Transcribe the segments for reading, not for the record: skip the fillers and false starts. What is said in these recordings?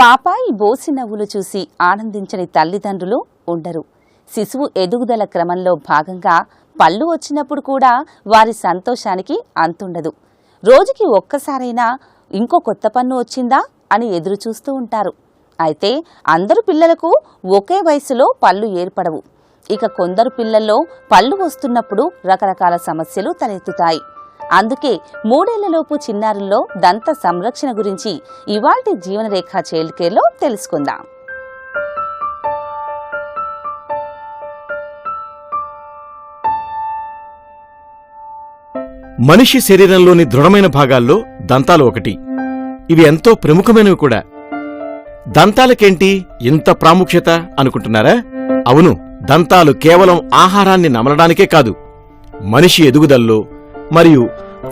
పాపాయి బోసి నవ్వులు చూసి ఆనందించని తల్లిదండ్రులు ఉండరు. శిశువు ఎదుగుదల క్రమంలో భాగంగా పళ్ళు వచ్చినప్పుడు కూడా వారి సంతోషానికి అంతుండదు. రోజుకి ఒక్కసారైనా ఇంకో కొత్త పన్ను వచ్చిందా అని ఎదురు చూస్తూ ఉంటారు. అయితే అందరు పిల్లలకు ఒకే వయసులో పళ్ళు ఏర్పడవు. ఇక కొందరు పిల్లల్లో పళ్ళు వస్తున్నప్పుడు రకరకాల సమస్యలు తలెత్తుతాయి. అందుకే 3 ఏళ్లలోపు చిన్నారుల్లో దంత సంరక్షణ గురించి ఇవాల్టి జీవనరేఖ చైల్డ్ కేర్లో తెలుసుకుందాం. మనిషి శరీరంలోని దృఢమైన భాగాల్లో దంతాలు ఒకటి. ఇవి ఎంతో ప్రముఖమైనవి కూడా. దంతాలకేంటి ఇంత ప్రాముఖ్యత అనుకుంటున్నారా? అవును, దంతాలు కేవలం ఆహారాన్ని నమలడానికే కాదు, మనిషి ఎదుగుదలలో మరియు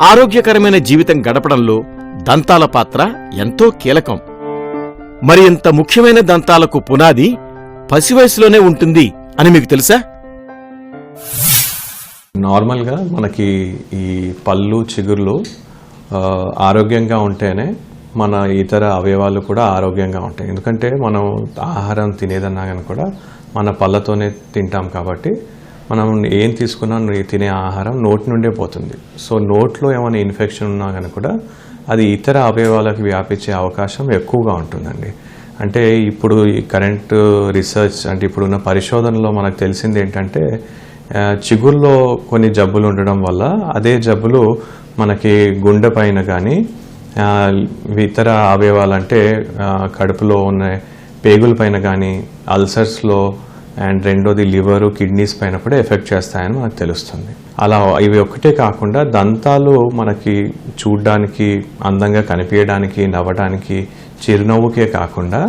ఆరోగ్యకరమైన జీవితం గడపడంలో దంతాల పాత్ర ఎంతో కీలకం. మరి ఇంత ముఖ్యమైన దంతాలకు పునాది పసివయసులోనే ఉంటుంది అని మీకు తెలుసా? నార్మల్గా మనకి ఈ పళ్ళు చిగుర్లు ఆరోగ్యంగా ఉంటేనే మన ఇతర అవయవాలు కూడా ఆరోగ్యంగా ఉంటాయి. ఎందుకంటే మనం ఆహారం తినేదన్నా కానీ కూడా మన పళ్ళతోనే తింటాం కాబట్టి మనం ఏం తీసుకున్నా తినే ఆహారం నోటి నుండే పోతుంది. సో నోట్లో ఏమైనా ఇన్ఫెక్షన్ ఉన్నా కానీ కూడా అది ఇతర అవయవాలకు వ్యాపించే అవకాశం ఎక్కువగా ఉంటుందండి. అంటే ఇప్పుడు ఈ కరెంట్ రీసెర్చ్ అంటే ఇప్పుడున్న పరిశోధనలో మనకు తెలిసింది ఏంటంటే చిగుల్లో కొన్ని జబ్బులు ఉండడం వల్ల అదే జబ్బులు మనకి గుండె పైన కానీ ఇతర అవయవాలంటే కడుపులో ఉన్న పేగుల పైన కానీ అల్సర్స్లో అండ్ రెండోది లివరు కిడ్నీస్ పైన కూడా ఎఫెక్ట్ చేస్తాయని మనకు తెలుస్తుంది. అలా ఇవి ఒక్కటే కాకుండా దంతాలు మనకి చూడ్డానికి అందంగా కనిపించడానికి నవ్వడానికి చిరునవ్వుకే కాకుండా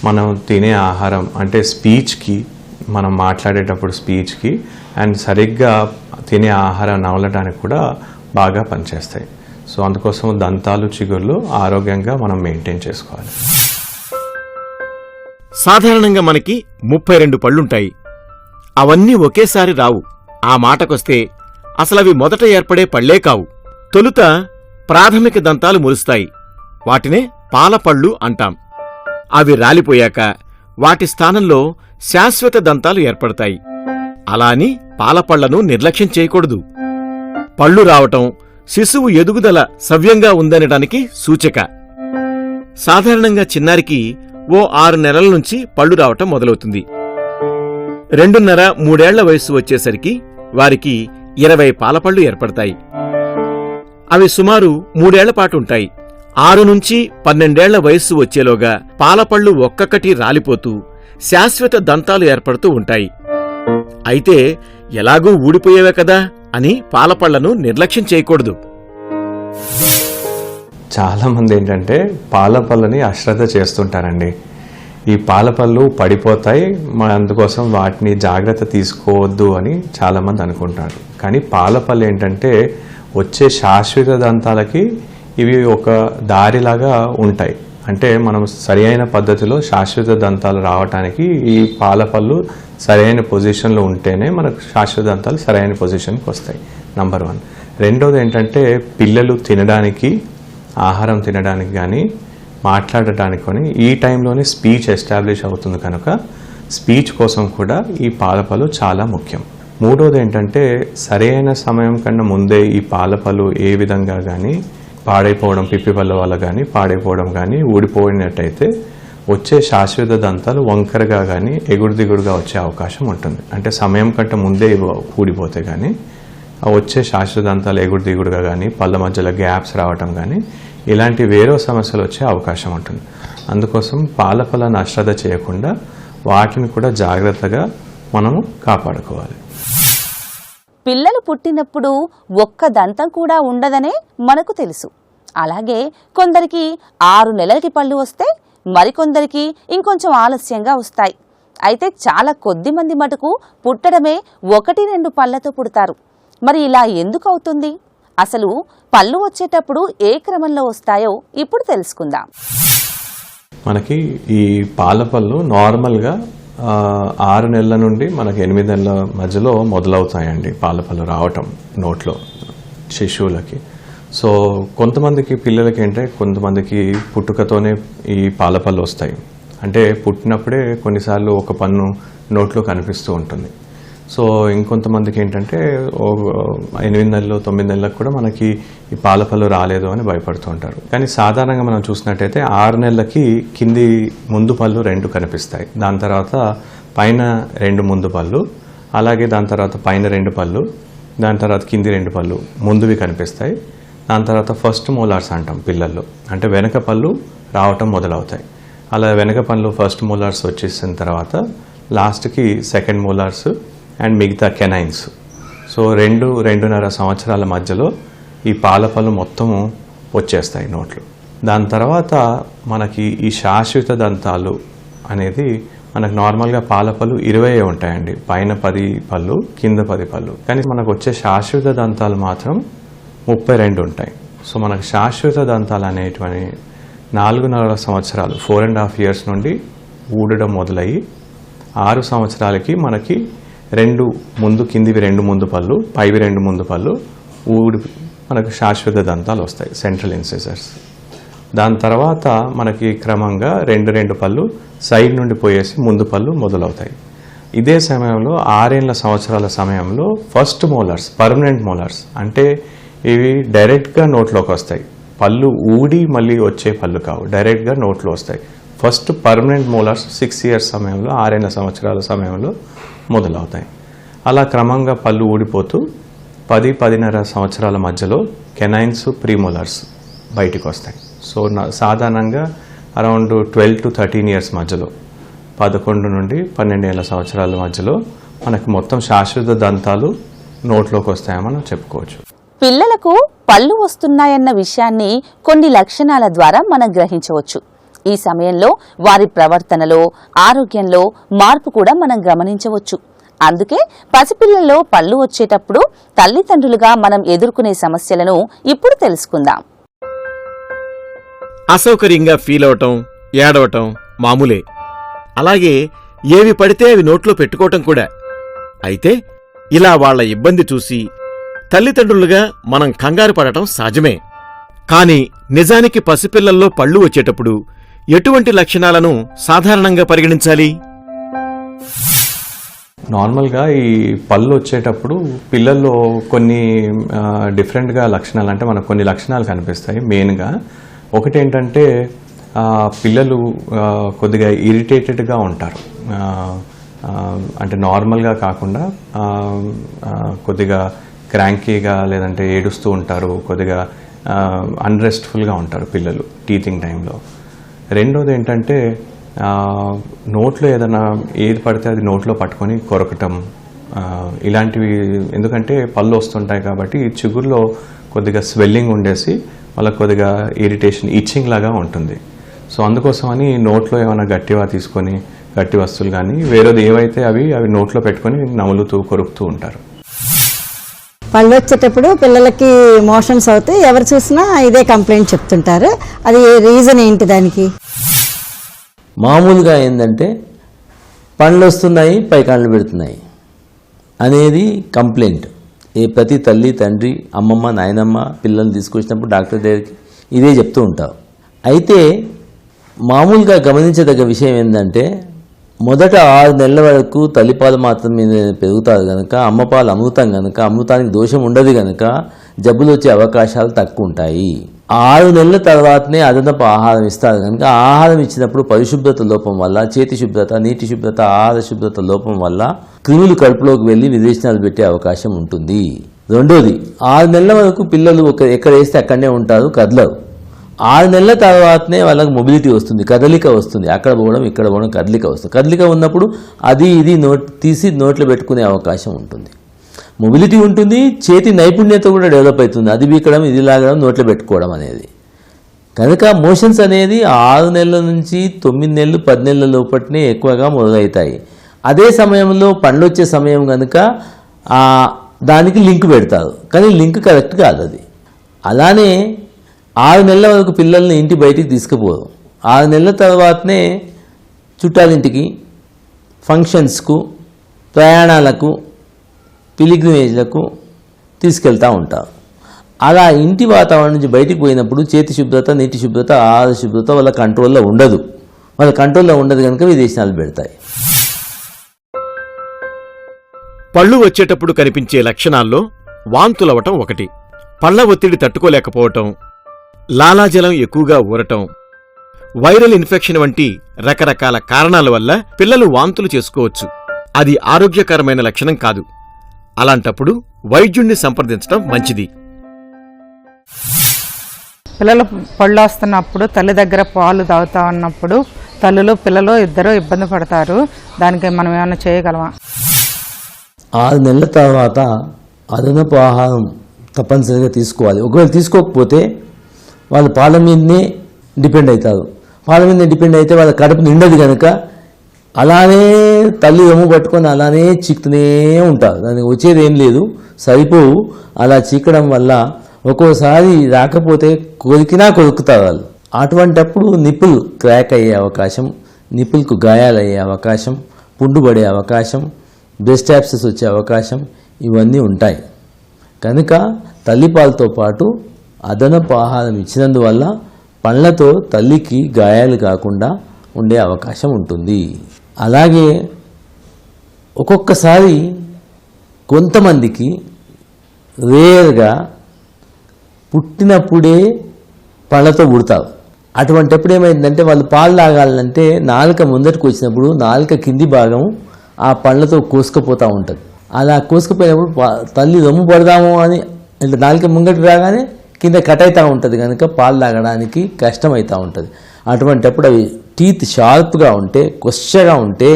మనం తినే ఆహారం అంటే స్పీచ్కి మనం మాట్లాడేటప్పుడు స్పీచ్కి అండ్ సరిగ్గా తినే ఆహారం నవలడానికి కూడా బాగా పనిచేస్తాయి. సో అందుకోసం దంతాలు చిగుర్లు ఆరోగ్యంగా మనం మెయింటైన్ చేసుకోవాలి. సాధారణంగా మనకి 32 పళ్ళుంటాయి. అవన్నీ ఒకేసారి రావు. ఆ మాటకొస్తే అసలవి మొదట ఏర్పడే పళ్లే కావు. తొలుత ప్రాథమిక దంతాలు మొలుస్తాయి. వాటినే పాలపళ్ళు అంటాం. అవి రాలిపోయాక వాటి స్థానంలో శాశ్వత దంతాలు ఏర్పడతాయి. అలా అని పాలపళ్లను నిర్లక్ష్యం చేయకూడదు. పళ్ళు రావటం శిశువు ఎదుగుదల సవ్యంగా ఉందనడానికి సూచిక. సాధారణంగా చిన్నారికి ఓ 6 నెలల నుంచి పళ్ళు రావటం మొదలవుతుంది. 2.5-3 ఏళ్ల వయస్సు వచ్చేసరికి వారికి 20 పాలపళ్ళు ఏర్పడతాయి. అవి సుమారు 3 ఏళ్ల పాటు ఉంటాయి. 6 నుంచి 12 ఏళ్ల వయస్సు వచ్చేలోగా పాలపళ్ళు ఒక్కొక్కటి రాలిపోతూ శాశ్వత దంతాలు ఏర్పడుతూ ఉంటాయి. అయితే ఎలాగూ ఊడిపోయేవే కదా అని పాలపళ్లను నిర్లక్ష్యం చేయకూడదు. చాలామంది ఏంటంటే పాలపళ్ళని అశ్రద్ధ చేస్తుంటారండి. ఈ పాలపళ్ళు పడిపోతాయి, అందుకోసం వాటిని జాగ్రత్త తీసుకోవద్దు అని చాలామంది అనుకుంటారు. కానీ పాలపళ్ళు ఏంటంటే వచ్చే శాశ్వత దంతాలకి ఇవి ఒక దారిలాగా ఉంటాయి. అంటే మనం సరి అయిన పద్ధతిలో శాశ్వత దంతాలు రావడానికి ఈ పాలపళ్ళు సరైన పొజిషన్లో ఉంటేనే మనకు శాశ్వత దంతాలు సరైన పొజిషన్కి వస్తాయి. నంబర్ 1. రెండోది ఏంటంటే పిల్లలు తినడానికి ఆహారం తినడానికి కానీ మాట్లాడటానికి కానీ ఈ టైంలోనే స్పీచ్ ఎస్టాబ్లిష్ అవుతుంది కనుక స్పీచ్ కోసం కూడా ఈ పాలపళ్ళు చాలా ముఖ్యం. మూడోది ఏంటంటే సరైన సమయం కన్నా ముందే ఈ పాలపళ్ళు ఏ విధంగా కానీ పాడైపోవడం పిప్పి పళ్ళ వల్ల కానీ పాడైపోవడం కానీ ఊడిపోయినట్టయితే వచ్చే శాశ్వత దంతాలు వంకరగా కానీ ఎగుడు దిగుడుగా వచ్చే అవకాశం ఉంటుంది. అంటే సమయం కంటే ముందే ఊడిపోతే కానీ వచ్చే శాశ్వత దంతాలు ఎగుడు దిగుడుగా కానీ పళ్ళ మధ్యలో గ్యాప్స్ రావటం కానీ ఇలాంటి వేరే సమస్యలు వచ్చే అవకాశం ఉంటుంది. అందుకోసం పాలపళ్ళను అశ్రద్ధ చేయకుండా వాటిని కూడా జాగ్రత్తగా మనము కాపాడుకోవాలి. పిల్లలు పుట్టినప్పుడు ఒక్క దంతం కూడా ఉండదనే మనకు తెలుసు. అలాగే కొందరికి 6 నెలలకి పళ్ళు వస్తే మరికొందరికి ఇంకొంచెం ఆలస్యంగా వస్తాయి. అయితే చాలా కొద్ది మంది మటుకు పుట్టడమే 1-2 పళ్లతో పుడతారు. మరి ఇలా ఎందుకు అవుతుంది? అసలు పళ్ళు వచ్చేటప్పుడు ఏ క్రమంలో వస్తాయో ఇప్పుడు తెలుసుకుందాం. మనకి ఈ పాలపళ్ళు నార్మల్గా 6 నెలల నుండి మనకి 8 నెలల మధ్యలో మొదలవుతాయండి పాలపళ్ళు రావటం నోట్లో శిశువులకి. సో కొంతమందికి పిల్లలకి అంటే కొంతమందికి పుట్టుకతోనే ఈ పాలపళ్ళు వస్తాయి. అంటే పుట్టినప్పుడే కొన్నిసార్లు ఒక పన్ను నోట్లో కనిపిస్తూ ఉంటుంది. సో ఇంకొంతమందికి ఏంటంటే 8 నెలలు 9 నెలలకు కూడా మనకి ఈ పాలపళ్ళు రాలేదు అని భయపడుతూ ఉంటారు. కానీ సాధారణంగా మనం చూసినట్టయితే 6 నెలలకి కింది ముందు పళ్ళు 2 కనిపిస్తాయి. దాని తర్వాత పైన 2 ముందు పళ్ళు, అలాగే దాని తర్వాత పైన 2 పళ్ళు, దాని తర్వాత కింది 2 పళ్ళు ముందువి కనిపిస్తాయి. దాని తర్వాత ఫస్ట్ మోలార్స్ అంటాం పిల్లల్లో, అంటే వెనక పళ్ళు రావటం మొదలవుతాయి. అలా వెనక పళ్ళు ఫస్ట్ మోలార్స్ వచ్చేసిన తర్వాత లాస్ట్కి సెకండ్ మోలార్స్ అండ్ మిగతా కెనైన్స్. సో 2-2.5 సంవత్సరాల మధ్యలో ఈ పాలపళ్ళు మొత్తము వచ్చేస్తాయి నోట్లో. దాని తర్వాత మనకి ఈ శాశ్వత దంతాలు అనేది మనకు నార్మల్గా పాలపళ్ళు 20 ఉంటాయండి. పైన 10 పళ్ళు, కింద 10 పళ్ళు. కానీ మనకు వచ్చే శాశ్వత దంతాలు మాత్రం 32 ఉంటాయి. సో మనకు శాశ్వత దంతాలు అనేటివని 4.5 సంవత్సరాలు 4.5 years నుండి ఊడడం మొదలయ్యి 6 సంవత్సరాలకి మనకి 2 ముందు కిందివి 2 ముందు పళ్ళు, పైవి 2 ముందు పళ్ళు ఊడి మనకు శాశ్వత దంతాలు వస్తాయి, సెంట్రల్ ఇన్సిజర్స్. దాని తర్వాత మనకి క్రమంగా 2 పళ్ళు సైడ్ నుండి పోయేసి ముందు పళ్ళు మొదలవుతాయి. ఇదే సమయంలో 6 సంవత్సరాల సమయంలో ఫస్ట్ మోలార్స్, పర్మనెంట్ మోలార్స్, అంటే ఇవి డైరెక్ట్గా నోట్లోకి వస్తాయి. పళ్ళు ఊడి మళ్ళీ వచ్చే పళ్ళు కావు, డైరెక్ట్గా నోట్లో వస్తాయి. ఫస్ట్ పర్మనెంట్ మోలార్స్ 6 years సమయంలో, 6 సంవత్సరాల సమయంలో మొదలవుతాయి. అలా క్రమంగా పళ్ళు ఊడిపోతూ 10-10.5 సంవత్సరాల మధ్యలో కెనైన్స్, ప్రీమోలార్స్ బయటికి వస్తాయి. సో సాధారణంగా అరౌండ్ 12 to 13 years మధ్యలో, 11 నుండి 12 సంవత్సరాల మధ్యలో మనకు మొత్తం శాశ్వత దంతాలు నోట్లోకి వస్తాయని మనం చెప్పుకోవచ్చు. పిల్లలకు పళ్ళు వస్తున్నాయన్న విషయాన్ని కొన్ని లక్షణాల ద్వారా మనం గ్రహించవచ్చు. ఈ సమయంలో వారి ప్రవర్తనలో, ఆరోగ్యంలో మార్పు కూడా మనం గమనించవచ్చు. అందుకే పసిపిల్లల్లో పళ్ళు వచ్చేటప్పుడు తల్లిదండ్రులుగా మనం ఎదుర్కొనే సమస్యలను ఇప్పుడు తెలుసుకుందాం. అసౌకర్యంగా ఫీల్ అవటం, ఏడవటం మామూలే. అలాగే ఏవి పడితే అవి నోట్లో పెట్టుకోవటం కూడా. అయితే ఇలా వాళ్ల ఇబ్బంది చూసి తల్లిదండ్రులుగా మనం కంగారు పడటం సహజమే. కాని నిజానికి పసిపిల్లల్లో పళ్ళు వచ్చేటప్పుడు ఎటువంటి లక్షణాలను సాధారణంగా పరిగణించాలి? నార్మల్గా ఈ పళ్ళు వచ్చేటప్పుడు పిల్లల్లో కొన్ని డిఫరెంట్గా లక్షణాలు, అంటే మనకు కొన్ని లక్షణాలు కనిపిస్తాయి. మెయిన్గా ఒకటి ఏంటంటే పిల్లలు కొద్దిగా ఇరిటేటెడ్గా ఉంటారు. అంటే నార్మల్గా కాకుండా కొద్దిగా క్రాంకీగా, లేదంటే ఏడుస్తూ ఉంటారు, కొద్దిగా అన్రెస్ట్ఫుల్గా ఉంటారు పిల్లలు టీచింగ్ టైంలో. రెండోది ఏంటంటే నోట్లో ఏదైనా ఏది పడితే అది నోట్లో పట్టుకొని కొరకటం ఇలాంటివి. ఎందుకంటే పళ్ళు వస్తుంటాయి కాబట్టి చిగురులో కొద్దిగా స్వెల్లింగ్ ఉండేసి వాళ్ళకి కొద్దిగా ఇరిటేషన్, ఇచ్చింగ్ లాగా ఉంటుంది. సో అందుకోసమని నోట్లో ఏమైనా గట్టిగా తీసుకొని, గట్టి వస్తువులు కానీ వేరేది ఏవైతే అవి నోట్లో పెట్టుకొని నములుతూ కొరుకుతూ ఉంటారు. పళ్ళు వచ్చేటప్పుడు పిల్లలకి మోషన్స్ అవుతాయి. ఎవరు చూసినా ఇదే కంప్లైంట్ చెప్తుంటారు. అది రీజన్ ఏంటి దానికి? మామూలుగా ఏంటంటే పండ్లు వస్తున్నాయి, పైకాళ్ళు పెడుతున్నాయి అనేది కంప్లైంట్. ప్రతి తల్లి, తండ్రి, అమ్మమ్మ, నాయనమ్మ పిల్లల్ని తీసుకొచ్చినప్పుడు డాక్టర్ దగ్గరికి ఇదే చెప్తూ ఉంటారు. అయితే మామూలుగా గమనించదగ్గ విషయం ఏంటంటే మొదట 6 నెలల వరకు తల్లిపాలు మాత్రం మీద పెరుగుతారు కనుక, అమ్మపాలు అమృతం కనుక, అమృతానికి దోషం ఉండదు కనుక జబ్బులు వచ్చే అవకాశాలు తక్కువ ఉంటాయి. 6 నెలల తర్వాతనే అదనపు ఆహారం ఇస్తారు కనుక ఆహారం ఇచ్చినప్పుడు పరిశుభ్రత లోపం వల్ల, చేతి శుభ్రత, నీటి శుభ్రత, ఆహార శుభ్రత లోపం వల్ల క్రిములు కడుపులోకి వెళ్ళి విరేచనాలు పెట్టే అవకాశం ఉంటుంది. రెండోది, 6 నెలల వరకు పిల్లలు ఎక్కడ వేస్తే అక్కడనే ఉంటారు, కదలరు. 6 నెలల తర్వాతనే వాళ్ళకి మొబిలిటీ వస్తుంది, కదలిక వస్తుంది. అక్కడ పోవడం, ఇక్కడ పోవడం, కదలిక వస్తుంది. కదలిక ఉన్నప్పుడు అది ఇది తీసి నోట్లో పెట్టుకునే అవకాశం ఉంటుంది. మొబిలిటీ ఉంటుంది, చేతి నైపుణ్యత కూడా డెవలప్ అవుతుంది. అది బీకడం, ఇది లాగడం, నోట్లో పెట్టుకోవడం అనేది. కనుక మోషన్స్ అనేది 6 నెలల నుంచి 9 నెలలు 10 నెలల లోపటినే ఎక్కువగా మొదలవుతాయి. అదే సమయంలో పండ్లు వచ్చే సమయం కనుక దానికి లింక్ పెడతారు, కానీ లింక్ కరెక్ట్ కాదు. అది అలానే 6 నెలల వరకు పిల్లల్ని ఇంటి బయటికి తీసుకుపోరు. 6 నెలల తర్వాతనే చుట్టాలింటికి, ఫంక్షన్స్కు, ప్రయాణాలకు, పిలిగ్రిమేజ్లకు తీసుకెళ్తూ ఉంటారు. అలా ఇంటి వాతావరణం నుంచి బయటికి పోయినప్పుడు చేతి శుభ్రత, నీటి శుభ్రత, ఆహార శుభ్రత వాళ్ళ కంట్రోల్లో ఉండదు. వాళ్ళ కంట్రోల్లో ఉండదు కనుక విదేశాలు పెడతాయి. పళ్ళు వచ్చేటప్పుడు కనిపించే లక్షణాల్లో వాంతులవటం ఒకటి, పళ్ల ఒత్తిడి తట్టుకోలేకపోవటం, లాలాజలం ఎక్కువగా ఊరటం, వైరల్ ఇన్ఫెక్షన్ వంటి రకరకాల కారణాల వల్ల పిల్లలు వాంతులు చేసుకోవచ్చు. అది ఆరోగ్యకరమైన లక్షణం కాదు. అలాంటప్పుడు వైద్యుణ్ణి సంప్రదించడం మంచిది. పిల్లలు పళ్ళు వస్తున్నప్పుడు తల్లి దగ్గర పాలు తాగుతా ఉన్నప్పుడు తల్లులు పిల్లలు ఇద్దరు ఇబ్బంది పడతారు. దానికి మనం ఏమైనా చేయగలమా? 6 నెలల తర్వాత అదనపు ఆహారం తప్పనిసరిగా తీసుకోవాలి. ఒకవేళ తీసుకోకపోతే వాళ్ళు పాల మీదనే డిపెండ్ అవుతారు. పాల మీద డిపెండ్ అయితే వాళ్ళ కడుపు నిండదు కనుక అలానే తల్లి రొమ్ము పట్టుకొని అలానే చీకుతూనే ఉంటారు. దానికి వచ్చేది ఏం లేదు, సరిపోవు. అలా చీకడం వల్ల ఒక్కోసారి రాకపోతే కొరుకుతారు వాళ్ళు. అటువంటప్పుడు నిప్పులు క్రాక్ అయ్యే అవకాశం, నిప్పులకు గాయాలయ్యే అవకాశం, పుండు పడే అవకాశం, బ్రెస్ట్ యాబ్సెస్ వచ్చే అవకాశం ఇవన్నీ ఉంటాయి. కనుక తల్లిపాలతో పాటు అదనపు ఆహారం ఇచ్చినందువల్ల పళ్ళతో తల్లికి గాయాలు కాకుండా ఉండే అవకాశం ఉంటుంది. అలాగే ఒక్కొక్కసారి కొంతమందికి రేర్గా పుట్టినప్పుడే పళ్ళతో పుడతారు. అటువంటిప్పుడు ఏమైందంటే వాళ్ళు పాలు తాగాలంటే నాలుక ముందటికి వచ్చినప్పుడు నాలుక కింది భాగం ఆ పళ్ళతో కోసుకుపోతూ ఉంటుంది. అలా కోసుకుపోయినప్పుడు తల్లి రొమ్ము పడదాము అని అంటే నాలుక ముంగటికి రాగానే కింద కట్ అవుతూ ఉంటుంది కనుక పాలు తాగడానికి కష్టమవుతూ ఉంటుంది. అటువంటిప్పుడు అవి టీత్ షార్ప్గా ఉంటే, కొచ్చగా ఉంటే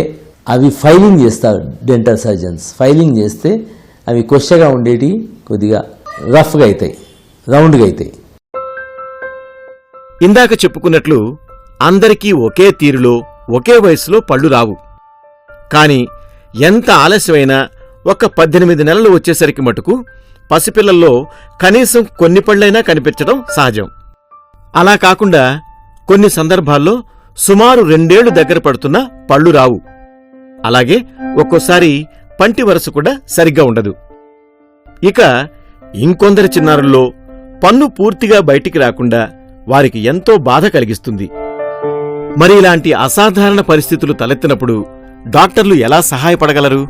అవి ఫైలింగ్ చేస్తారు డెంటల్ సర్జన్స్. ఫైలింగ్ చేస్తే అవి కొచ్చగా ఉండేటి కొద్దిగా రఫ్గా అవుతాయి, రౌండ్గా అవుతాయి. ఇందాక చెప్పుకున్నట్లు అందరికీ ఒకే తీరులో ఒకే వయసులో పళ్ళు రావు. కాని ఎంత ఆలస్యమైనా ఒక 18 నెలలు వచ్చేసరికి మటుకు పసిపిల్లల్లో కనీసం కొన్ని పళ్ళైనా కనిపించడం సహజం. అలా కాకుండా కొన్ని సందర్భాల్లో సుమారు 2 ఏళ్లు దగ్గర పడుతున్నా పళ్ళు రావు. అలాగే ఒక్కోసారి పంటి వరస కూడా సరిగ్గా ఉండదు. ఇక ఇంకొందరి చిన్నారుల్లో పన్ను పూర్తిగా బయటికి రాకుండా వారికి ఎంతో బాధ కలిగిస్తుంది. మరి ఇలాంటి అసాధారణ పరిస్థితులు తలెత్తినప్పుడు డాక్టర్లు ఎలా సహాయపడగలరు?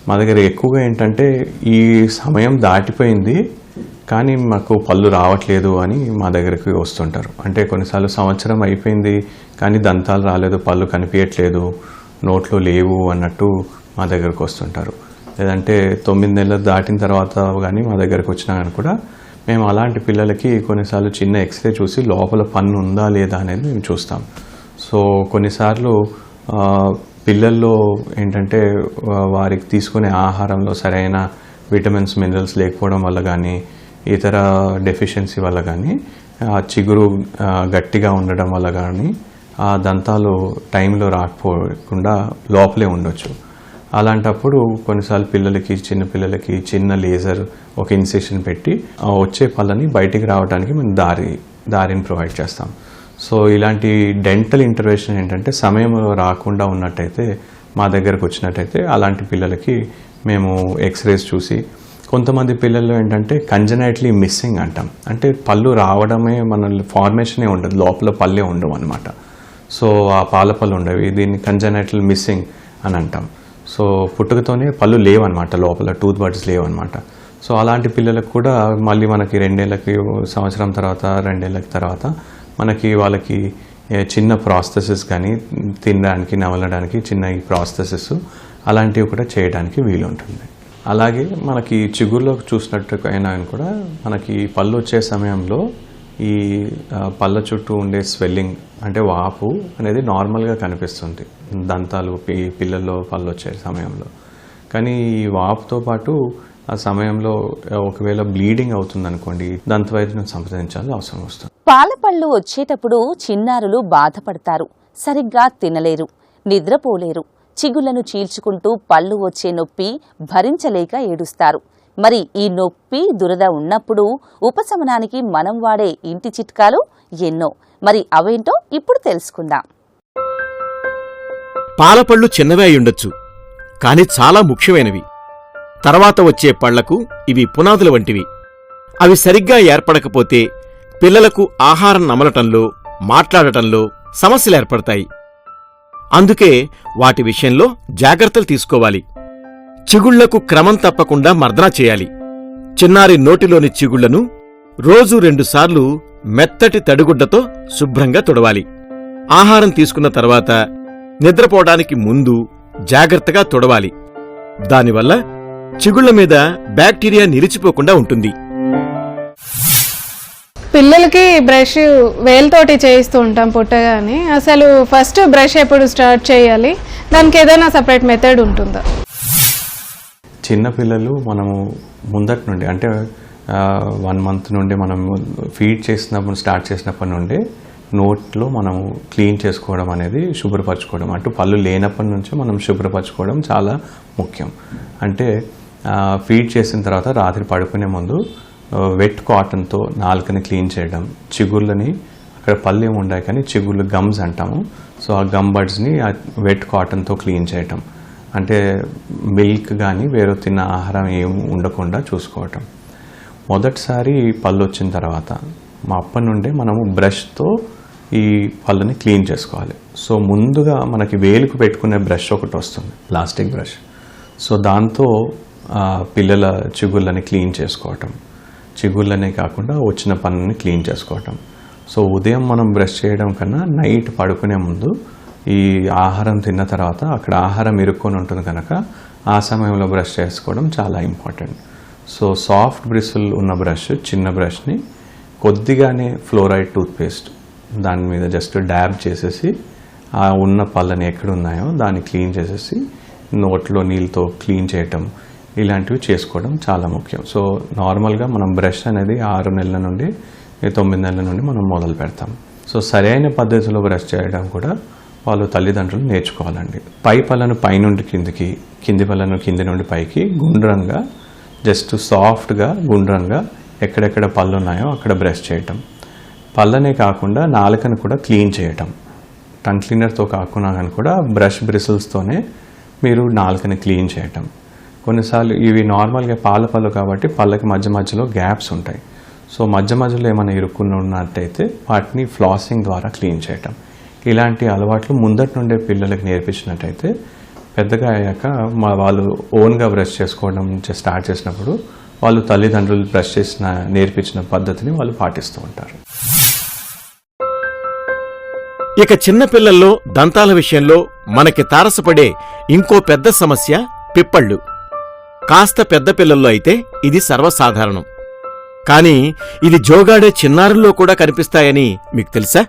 మా దగ్గర ఎక్కువగా ఏంటంటే ఈ సమయం దాటిపోయింది కానీ మాకు పళ్ళు రావట్లేదు అని మా దగ్గరికి వస్తుంటారు. అంటే కొన్నిసార్లు సంవత్సరం అయిపోయింది కానీ దంతాలు రాలేదు, పళ్ళు కనిపించట్లేదు, నోట్లో లేవు అన్నట్టు మా దగ్గరకు వస్తుంటారు. లేదంటే 9 నెలలు దాటిన తర్వాత కానీ మా దగ్గరకు వచ్చినా కానీ కూడా మేము అలాంటి పిల్లలకి కొన్నిసార్లు చిన్న ఎక్స్రే చూసి లోపల పన్ను ఉందా లేదా అనేది మేము చూస్తాం. సో కొన్నిసార్లు పిల్లల్లో ఏంటంటే వారికి తీసుకునే ఆహారంలో సరైన విటమిన్స్, మినరల్స్ లేకపోవడం వల్ల కానీ ఇతర డెఫిషియన్సీ వల్ల కానీ ఆ చిగురు గట్టిగా ఉండడం వల్ల కానీ ఆ దంతాలు టైంలో రాకపోకుండా లోపలే ఉండొచ్చు. అలాంటప్పుడు కొన్నిసార్లు చిన్న పిల్లలకి చిన్న లేజర్ ఒక ఇన్సెక్షన్ పెట్టి వచ్చే పళ్ళని బయటికి రావడానికి మేము దారిని ప్రొవైడ్ చేస్తాం. సో ఇలాంటి డెంటల్ ఇంటర్వెన్షన్ ఏంటంటే సమయంలో రాకుండా ఉన్నట్టయితే మా దగ్గరకు వచ్చినట్టయితే అలాంటి పిల్లలకి మేము ఎక్స్రేస్ చూసి, కొంతమంది పిల్లల్లో ఏంటంటే కంజనైట్లీ మిస్సింగ్ అంటాం, అంటే పళ్ళు రావడమే మన ఫార్మేషనే ఉండదు, లోపల పళ్ళే ఉండవు అనమాట. సో ఆ పాల పళ్ళు ఉండవి, దీన్ని కంజనైటల్ మిస్సింగ్ అని అంటాం. సో పుట్టుకతోనే పళ్ళు లేవన్నమాట, లోపల టూత్ బడ్స్ లేవన్నమాట. సో అలాంటి పిల్లలకు కూడా మళ్ళీ మనకి 2 ఏళ్ళకి, సంవత్సరం తర్వాత 2 ఏళ్ళకి తర్వాత మనకి వాళ్ళకి చిన్న ప్రాస్థెసిస్ కానీ తినడానికి, నవలడానికి చిన్న ఈ ప్రాస్థెసిస్ అలాంటివి కూడా చేయడానికి వీలు ఉంటుంది. అలాగే మనకి చిగురులో చూసినట్టుకైనా కూడా మనకి పళ్ళు వచ్చే సమయంలో ఈ పళ్ళ చుట్టూ ఉండే స్వెల్లింగ్ అంటే వాపు అనేది నార్మల్గా కనిపిస్తుంది దంతాలు పిల్లల్లో పళ్ళు వచ్చే సమయంలో. కానీ ఈ వాపుతో పాటు ఆ సమయంలో ఒకవేళ బ్లీడింగ్ అవుతుంది అనుకోండి, దంత వైద్యుని సంప్రదించాల్సిన అవసరం వస్తుంది. పాలపళ్ళు వచ్చేటప్పుడు చిన్నారులు బాధపడతారు, సరిగ్గా తినలేరు, నిద్రపోలేరు, చిగుళ్లను చీల్చుకుంటూ పళ్ళు వచ్చే నొప్పి భరించలేక ఏడుస్తారు. మరి ఈ నొప్పి, దురద ఉన్నప్పుడు ఉపశమనానికి మనం వాడే ఇంటి చిట్కాలు ఎన్నో. మరి అవేంటో ఇప్పుడు తెలుసుకుందాం. పాలపళ్ళు చిన్నవే అయ్యుండొచ్చు, కాని చాలా ముఖ్యమైనవి. తర్వాత వచ్చే పళ్లకు ఇవి పునాదుల వంటివి. అవి సరిగ్గా ఏర్పడకపోతే పిల్లలకు ఆహారం నమలటంలో, మాట్లాడటంలో సమస్యలేర్పడతాయి. అందుకే వాటి విషయంలో జాగ్రత్తలు తీసుకోవాలి. చిగుళ్లకు క్రమం తప్పకుండా మర్దన చేయాలి. చిన్నారి నోటిలోని చిగుళ్లను రోజూ 2 సార్లు మెత్తటి తడిగుడ్డతో శుభ్రంగా తుడవాలి. ఆహారం తీసుకున్న తర్వాత నిద్రపోవడానికి ముందు జాగ్రత్తగా తుడవాలి. దానివల్ల చిగుళ్ల మీద బ్యాక్టీరియా నిలిచిపోకుండా ఉంటుంది. పిల్లలకి బ్రష్ వేలుతోటి చేయిస్తూ ఉంటాం పుట్టగానే. అసలు ఫస్ట్ బ్రష్ ఎప్పుడు స్టార్ట్ చేయాలి, దానికి ఏదైనా సపరేట్ మెథడ్ ఉంటుందా? చిన్నపిల్లలు మనము ముందటి నుండి అంటే 1 మంత్ నుండి మనము ఫీడ్ చేసినప్పుడు స్టార్ట్ చేసినప్పటి నుండి నోట్లో మనము క్లీన్ చేసుకోవడం అనేది, శుభ్రపరచుకోవడం, అటు పళ్ళు లేనప్పటి నుంచి మనం శుభ్రపరచుకోవడం చాలా ముఖ్యం. అంటే ఫీడ్ చేసిన తర్వాత రాత్రి పడుకునే ముందు వెట్ కాటన్తో నాలుకని క్లీన్ చేయడం, చిగుళ్ళని, అక్కడ పళ్ళు ఏమి ఉంటాయి కానీ చిగుళ్ళు గమ్స్ అంటాము, సో ఆ గమ్ బడ్స్ని వెట్ కాటన్తో క్లీన్ చేయటం. అంటే మిల్క్ కానీ వేరే తిన్న ఆహారం ఏమి ఉండకుండా చూసుకోవటం. మొదటిసారి పళ్ళు వచ్చిన తర్వాత అప్పటి నుండే మనము బ్రష్తో ఈ పళ్ళని క్లీన్ చేసుకోవాలి. సో ముందుగా మనకి వేలుకు పెట్టుకునే బ్రష్ ఒకటి వస్తుంది, ప్లాస్టిక్ బ్రష్. సో దాంతో పిల్లల చిగుళ్ళని క్లీన్ చేసుకోవటం, చిగుళ్ళనే కాకుండా వచ్చిన పళ్ళని క్లీన్ చేసుకోవటం. సో ఉదయం మనం బ్రష్ చేయడం కన్నా నైట్ పడుకునే ముందు ఈ ఆహారం తిన్న తర్వాత అక్కడ ఆహారం ఇరుక్కొని ఉంటుంది కనుక ఆ సమయంలో బ్రష్ చేసుకోవడం చాలా ఇంపార్టెంట్. సో సాఫ్ట్ బ్రిసిల్ ఉన్న బ్రష్, చిన్న బ్రష్ని కొద్దిగానే ఫ్లోరైడ్ టూత్పేస్ట్ దాని మీద జస్ట్ డ్యాబ్ చేసేసి ఆ ఉన్న పళ్ళని ఎక్కడ ఉన్నాయో దాన్ని క్లీన్ చేసేసి నోట్లో నీళ్ళతో క్లీన్ చేయటం, ఇలాంటివి చేసుకోవడం చాలా ముఖ్యం. సో నార్మల్గా మనం బ్రష్ అనేది 6 నెలల నుండి 9 నెలల నుండి మనం మొదలు పెడతాం. సో సరైన పద్ధతిలో బ్రష్ చేయడం కూడా వాళ్ళు తల్లిదండ్రులు నేర్చుకోవాలండి. పై పళ్ళను పైనుండి కిందికి, కింది పళ్ళను కింది నుండి పైకి గుండ్రంగా, జస్ట్ సాఫ్ట్గా గుండ్రంగా ఎక్కడెక్కడ పళ్ళు ఉన్నాయో అక్కడ బ్రష్ చేయటం. పళ్ళనే కాకుండా నాలుకను కూడా క్లీన్ చేయటం. టంగ్ క్లీనర్తో కాకుండా కానీ కూడా బ్రష్ బ్రిసిల్స్తోనే మీరు నాలుకని క్లీన్ చేయటం. కొన్నిసార్లు ఇవి నార్మల్గా పాల పళ్ళు కాబట్టి పళ్ళకి మధ్య మధ్యలో గ్యాప్స్ ఉంటాయి. సో మధ్య మధ్యలో ఏమైనా ఇరుక్కుని ఉన్నట్టయితే వాటిని ఫ్లాసింగ్ ద్వారా క్లీన్ చేయటం. ఇలాంటి అలవాట్లు ముందటి నుండే పిల్లలకి నేర్పించినట్టయితే పెద్దగా అయ్యాక వాళ్ళు ఓన్గా బ్రష్ చేసుకోవడం స్టార్ట్ చేసినప్పుడు వాళ్ళు తల్లిదండ్రులు బ్రష్ నేర్పించిన పద్ధతిని వాళ్ళు పాటిస్తూ ఉంటారు. ఇక చిన్నపిల్లల్లో దంతాల విషయంలో మనకి తారసపడే ఇంకో పెద్ద సమస్య పిప్పళ్ళు. కాస్త పెద్ద పిల్లల్లో అయితే ఇది సర్వసాధారణం. కానీ ఇది జోగాడే చిన్నారుల్లో కూడా కనిపిస్తాయని మీకు తెలుసా?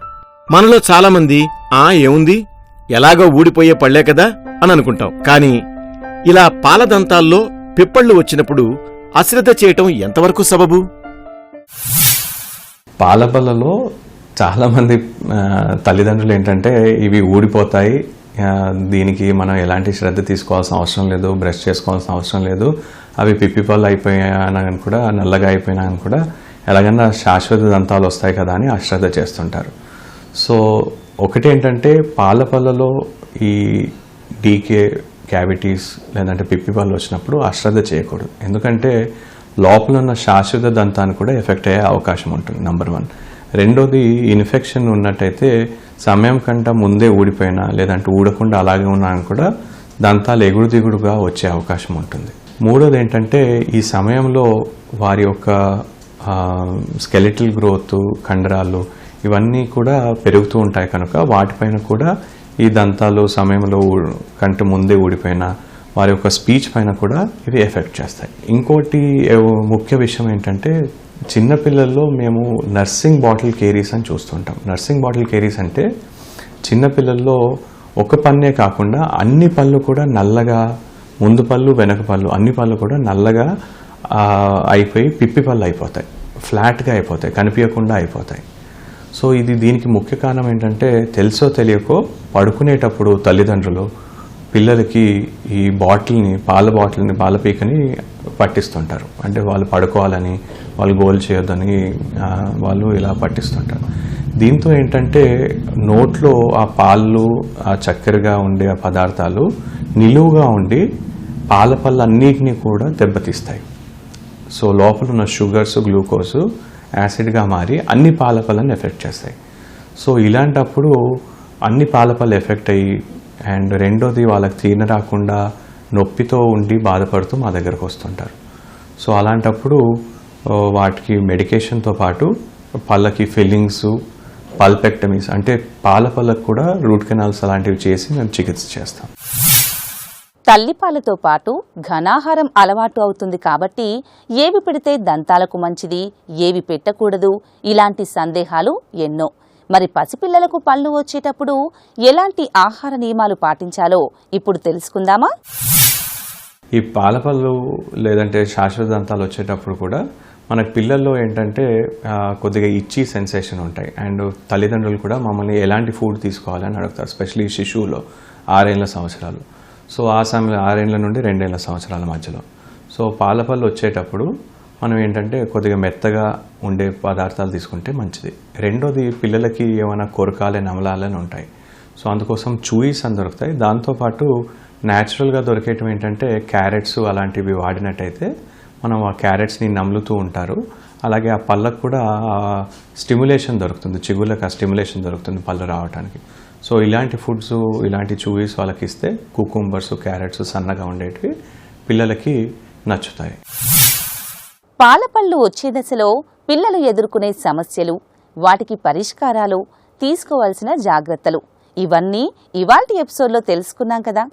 మనలో చాలామంది ఏముంది, ఎలాగో ఊడిపోయే పళ్లే కదా అని అనుకుంటాం. కానీ ఇలా పాలదంతాల్లో పిప్పళ్ళు వచ్చినప్పుడు అశ్రద్ధ చేయటం ఎంతవరకు సబబు? పాలపళ్ళలో చాలామంది తల్లిదండ్రులు ఏంటంటే ఇవి ఊడిపోతాయి, దీనికి మనం ఎలాంటి శ్రద్ధ తీసుకోవాల్సిన అవసరం లేదు, బ్రష్ చేసుకోవాల్సిన అవసరం లేదు, అవి పిప్పి పళ్ళు అయిపోయానని కూడా, నల్లగా అయిపోయినాయని కూడా, ఎలాగన్నా శాశ్వత దంతాలు వస్తాయి కదా అని అశ్రద్ధ చేస్తుంటారు. సో ఒకటేంటంటే పాలపళ్ళలో ఈ డీకే క్యావిటీస్ లేదంటే పిప్పి పళ్ళు వచ్చినప్పుడు అశ్రద్ధ చేయకూడదు. ఎందుకంటే లోపల ఉన్న శాశ్వత దంతాన్ని కూడా ఎఫెక్ట్ అయ్యే అవకాశం ఉంటుంది, నంబర్ 1. రెండోది, ఇన్ఫెక్షన్ ఉన్నట్టయితే సమయం కంటే ముందే ఊడిపోయినా లేదంటే ఊడకుండా అలాగే ఉన్నా కూడా దంతాలు ఎగుడు దిగుడుగా వచ్చే అవకాశం ఉంటుంది. మూడోది ఏంటంటే ఈ సమయంలో వారి యొక్క స్కెలిటల్ గ్రోత్, కండరాలు ఇవన్నీ కూడా పెరుగుతూ ఉంటాయి కనుక వాటిపైన కూడా ఈ దంతాలు సమయంలో కంటే ముందే ఊడిపోయినా వారి యొక్క స్పీచ్ పైన కూడా ఇవి ఎఫెక్ట్ చేస్తాయి. ఇంకోటి ముఖ్య విషయం ఏంటంటే చిన్నపిల్లల్లో మేము నర్సింగ్ బాటిల్ కేరీస్ అని చూస్తుంటాం. నర్సింగ్ బాటిల్ కేరీస్ అంటే చిన్నపిల్లల్లో ఒక పన్నే కాకుండా అన్ని పళ్ళు కూడా నల్లగా, ముందు పళ్ళు వెనక పళ్ళు అన్ని పళ్ళు కూడా నల్లగా అయిపోయి పిప్పి పళ్ళు అయిపోతాయి, ఫ్లాట్గా అయిపోతాయి, కనిపించకుండా అయిపోతాయి. సో దీనికి ముఖ్య కారణం ఏంటంటే తెలుసో తెలియకో పడుకునేటప్పుడు తల్లిదండ్రులు పిల్లలకి ఈ పాల బాటిల్ని, పాల పీకని పట్టిస్తుంటారు. అంటే వాళ్ళు పడుకోవాలని, వాళ్ళు గోల్ చేయొద్దని వాళ్ళు ఇలా పట్టిస్తుంటారు. దీంతో ఏంటంటే నోట్లో ఆ పాలు, ఆ చక్కెరగా ఉండే ఆ పదార్థాలు నిలువుగా ఉండి పాల పళ్ళన్నిటినీ కూడా దెబ్బతీస్తాయి. సో లోపల ఉన్న షుగర్స్, గ్లూకోజ్ యాసిడ్గా మారి అన్ని పాల పళ్ళని ఎఫెక్ట్ చేస్తాయి. సో ఇలాంటప్పుడు అన్ని పాల పళ్ళు ఎఫెక్ట్ అయ్యి అండ్ రెండోది వాళ్ళకి తిన రాకుండా నొప్పితో ఉండి బాధపడుతూ మా దగ్గరకు వస్తుంటారు. సో అలాంటప్పుడు వాటికి మెడికేషన్తో పాటు పళ్ళకి ఫిల్లింగ్స్, పల్పెక్టమీస్ అంటే పాల పళ్ళకు కూడా రూట్ కెనాల్స్ అలాంటివి చేసి మేము చికిత్స చేస్తాం. తల్లిపాలతో పాటు ఘనాహారం అలవాటు అవుతుంది కాబట్టి ఏవి పెడితే దంతాలకు మంచిది, ఏవి పెట్టకూడదు, ఇలాంటి సందేహాలు ఎన్నో. మరి పసిపిల్లలకు పళ్ళు వచ్చేటప్పుడు ఎలాంటి ఆహార నియమాలు పాటించాలో ఇప్పుడు తెలుసుకుందామా? ఈ పాల పళ్ళు లేదంటే శాశ్వత దంతాలు వచ్చేటప్పుడు కూడా మనకు పిల్లల్లో ఏంటంటే కొద్దిగా ఇచ్చి సెన్సేషన్ ఉంటాయి. అండ్ తల్లిదండ్రులు కూడా మమ్మల్ని ఎలాంటి ఫుడ్ తీసుకోవాలని అడుగుతారు, ఎస్పెషలీ శిశువులో 6 సంవత్సరాలు. సో ఆ సమయంలో 6 నుండి 2 సంవత్సరాల మధ్యలో. సో పాల పళ్ళు వచ్చేటప్పుడు మనం ఏంటంటే కొద్దిగా మెత్తగా ఉండే పదార్థాలు తీసుకుంటే మంచిది. రెండోది పిల్లలకి ఏమైనా కొరకాలే, నమలాలని ఉంటాయి. సో అందుకోసం చూయిస్ అని దొరుకుతాయి. దాంతోపాటు న్యాచురల్గా దొరికేటివి ఏంటంటే క్యారెట్స్ అలాంటివి వాడినట్టయితే మనం ఆ క్యారెట్స్ని నములుతూ ఉంటారు. అలాగే ఆ పళ్ళకు కూడా స్టిమ్యులేషన్ దొరుకుతుంది, చిగుళ్ళకి ఆ స్టిమ్యులేషన్ దొరుకుతుంది పళ్ళు రావడానికి. సో ఇలాంటి ఫుడ్స్, ఇలాంటి చూయిస్ వాళ్ళకి ఇస్తే కుకుంబర్స్, క్యారెట్స్ సన్నగా ఉండేటివి పిల్లలకి నచ్చుతాయి. పాలపళ్ళు వచ్చే దశలో పిల్లలు ఎదుర్కొనే సమస్యలు, వాటికి పరిష్కారాలు, తీసుకోవాల్సిన జాగ్రత్తలు ఇవన్నీ ఇవాల్టి ఎపిసోడ్లో తెలుసుకున్నాం కదా.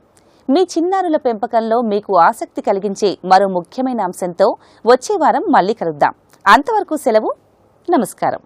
మీ చిన్నారుల పెంపకంలో మీకు ఆసక్తి కలిగించే మరో ముఖ్యమైన అంశంతో వచ్చే వారం మళ్ళీ కలుద్దాం. అంతవరకు సెలవు. నమస్కారం.